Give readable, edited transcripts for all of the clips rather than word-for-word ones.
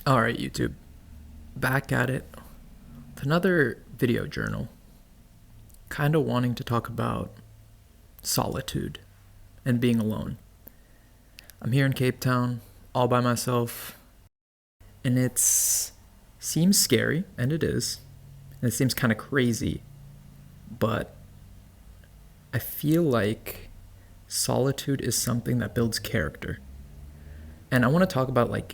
Alright, YouTube. Back at it with another video journal. Kind of wanting to talk about solitude and being alone. I'm here in Cape Town, all by myself, and seems scary, and it is. And it seems kind of crazy, but I feel like solitude is something that builds character. And I want to talk about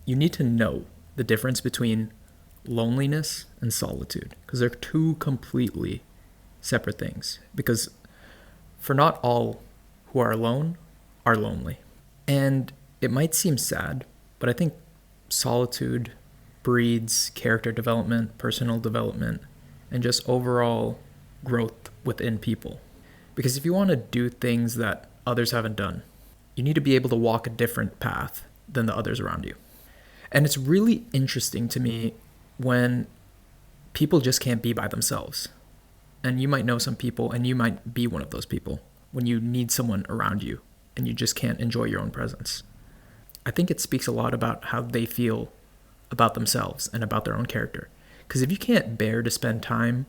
you need to know the difference between loneliness and solitude because they're two completely separate things. Because for not all who are alone are lonely. And it might seem sad, but I think solitude breeds character development, personal development, and just overall growth within people. Because if you want to do things that others haven't done, you need to be able to walk a different path than the others around you. And it's really interesting to me when people just can't be by themselves. And you might know some people, and you might be one of those people when you need someone around you and you just can't enjoy your own presence. I think it speaks a lot about how they feel about themselves and about their own character. Because if you can't bear to spend time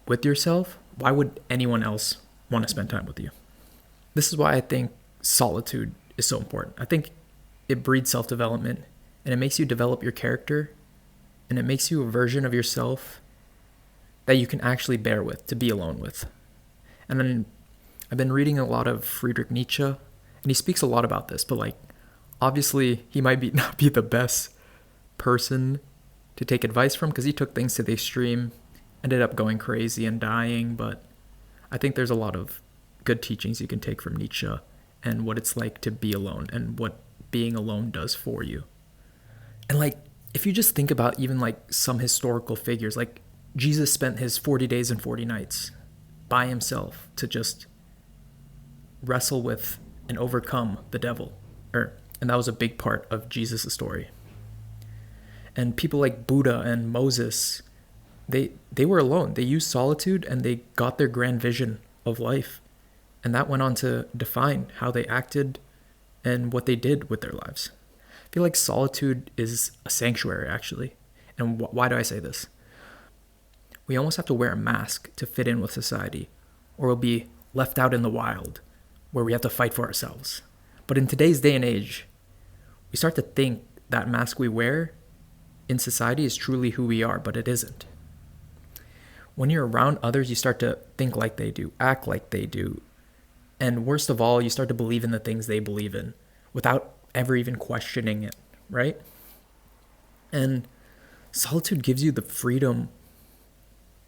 with yourself, why would anyone else want to spend time with you? This is why I think solitude is so important. I think it breeds self-development, and it makes you develop your character, and it makes you a version of yourself that you can actually bear with, to be alone with. And then I've been reading a lot of Friedrich Nietzsche, and he speaks a lot about this, but obviously he might not be the best person to take advice from because he took things to the extreme, ended up going crazy and dying, but I think there's a lot of good teachings you can take from Nietzsche and what it's like to be alone and what being alone does for you. And if you just think about even some historical figures, Jesus spent his 40 days and 40 nights by himself to just wrestle with and overcome the devil. And that was a big part of Jesus' story. And people like Buddha and Moses, they were alone. They used solitude and they got their grand vision of life. And that went on to define how they acted and what they did with their lives. I feel like solitude is a sanctuary, actually. And why do I say this? We almost have to wear a mask to fit in with society, or we'll be left out in the wild, where we have to fight for ourselves. But in today's day and age, we start to think that mask we wear in society is truly who we are, but it isn't. When you're around others, you start to think like they do, act like they do, and worst of all, you start to believe in the things they believe in without ever even questioning it, right? And solitude gives you the freedom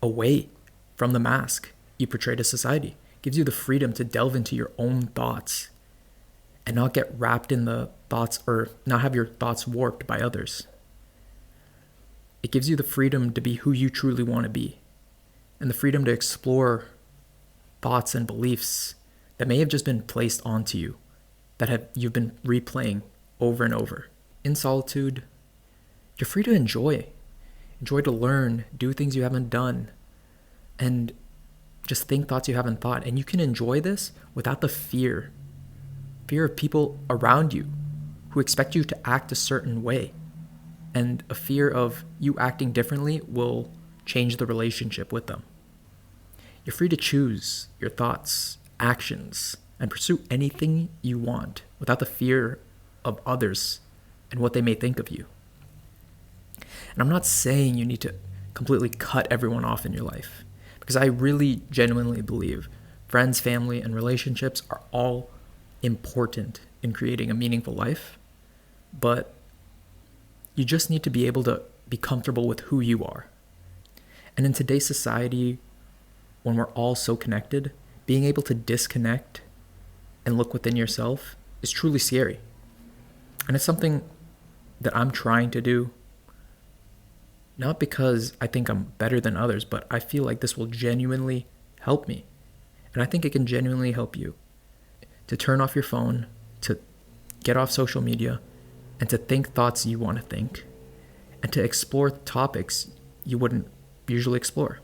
away from the mask you portray to society. It gives you the freedom to delve into your own thoughts and not get wrapped in the thoughts or not have your thoughts warped by others. It gives you the freedom to be who you truly want to be and the freedom to explore thoughts and beliefs that may have just been placed onto you, that you've been replaying over and over. In solitude, you're free to enjoy to learn, do things you haven't done, and just think thoughts you haven't thought. And you can enjoy this without the fear of people around you who expect you to act a certain way. And a fear of you acting differently will change the relationship with them. You're free to choose your thoughts, actions, and pursue anything you want without the fear of others and what they may think of you. And I'm not saying you need to completely cut everyone off in your life, because I really genuinely believe friends, family, and relationships are all important in creating a meaningful life, but you just need to be able to be comfortable with who you are. And in today's society, when we're all so connected, being able to disconnect and look within yourself is truly scary. And it's something that I'm trying to do, not because I think I'm better than others, but I feel like this will genuinely help me. And I think it can genuinely help you to turn off your phone, to get off social media, and to think thoughts you want to think, and to explore topics you wouldn't usually explore.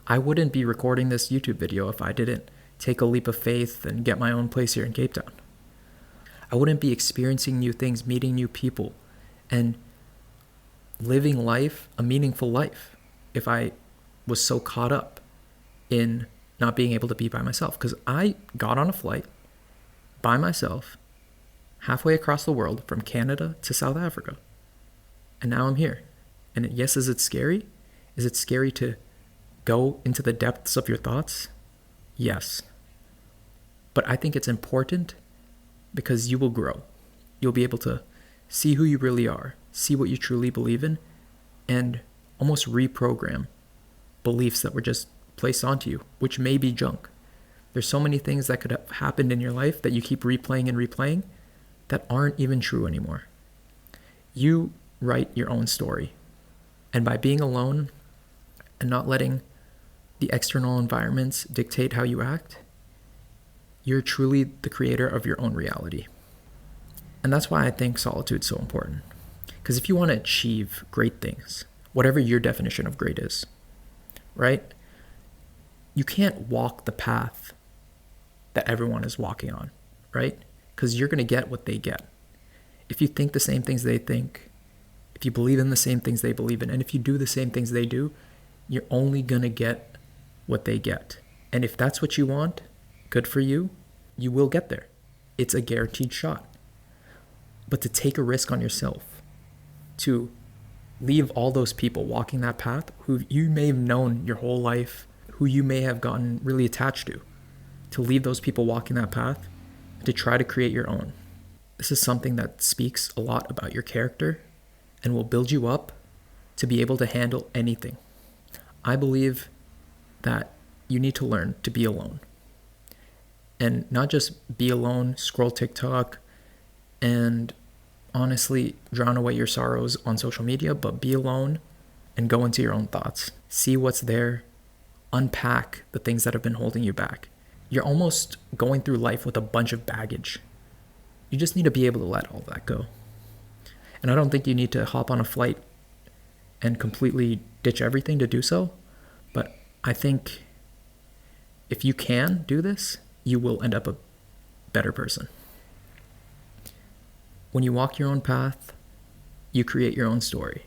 I wouldn't be recording this YouTube video if I didn't take a leap of faith and get my own place here in Cape Town. I wouldn't be experiencing new things, meeting new people, and living life, a meaningful life, if I was so caught up in not being able to be by myself. Because I got on a flight by myself halfway across the world from Canada to South Africa. And now I'm here. And yes, is it scary? Is it scary to go into the depths of your thoughts? Yes. But I think it's important because you will grow. You'll be able to see who you really are, see what you truly believe in, and almost reprogram beliefs that were just placed onto you, which may be junk. There's so many things that could have happened in your life that you keep replaying and replaying that aren't even true anymore. You write your own story. And by being alone and not letting the external environments dictate how you act, you're truly the creator of your own reality. And that's why I think solitude is so important. Because if you want to achieve great things, whatever your definition of great is, right? You can't walk the path that everyone is walking on, right? Because you're going to get what they get. If you think the same things they think, if you believe in the same things they believe in, and if you do the same things they do, you're only going to get what they get. And if that's what you want, good for you, you will get there. It's a guaranteed shot. But to take a risk on yourself, to leave all those people walking that path who you may have known your whole life, who you may have gotten really attached to leave those people walking that path, and to try to create your own. This is something that speaks a lot about your character and will build you up to be able to handle anything. I believe that you need to learn to be alone. And not just be alone, scroll TikTok, and honestly drown away your sorrows on social media, but be alone and go into your own thoughts. See what's there, unpack the things that have been holding you back. You're almost going through life with a bunch of baggage. You just need to be able to let all that go. And I don't think you need to hop on a flight and completely ditch everything to do so. But I think if you can do this, you will end up a better person. When you walk your own path, you create your own story.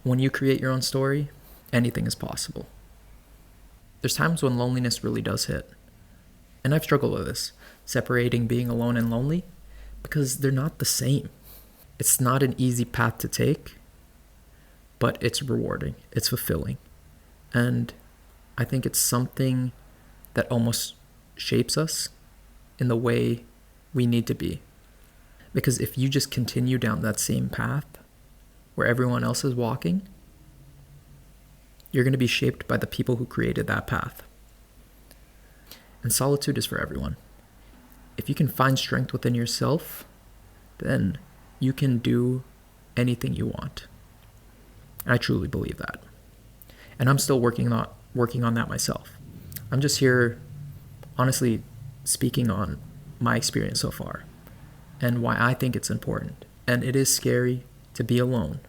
When you create your own story, anything is possible. There's times when loneliness really does hit. And I've struggled with this, separating being alone and lonely, because they're not the same. It's not an easy path to take, but it's rewarding, it's fulfilling. And I think it's something that almost shapes us in the way we need to be. Because if you just continue down that same path where everyone else is walking, you're going to be shaped by the people who created that path. And solitude is for everyone. If you can find strength within yourself, then you can do anything you want. And I truly believe that. And I'm still working on that myself. I'm just here, honestly, speaking on my experience so far and why I think it's important. And it is scary to be alone.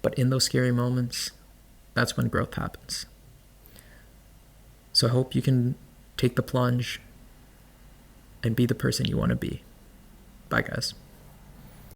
But in those scary moments, that's when growth happens. So I hope you can take the plunge and be the person you want to be. Bye, guys.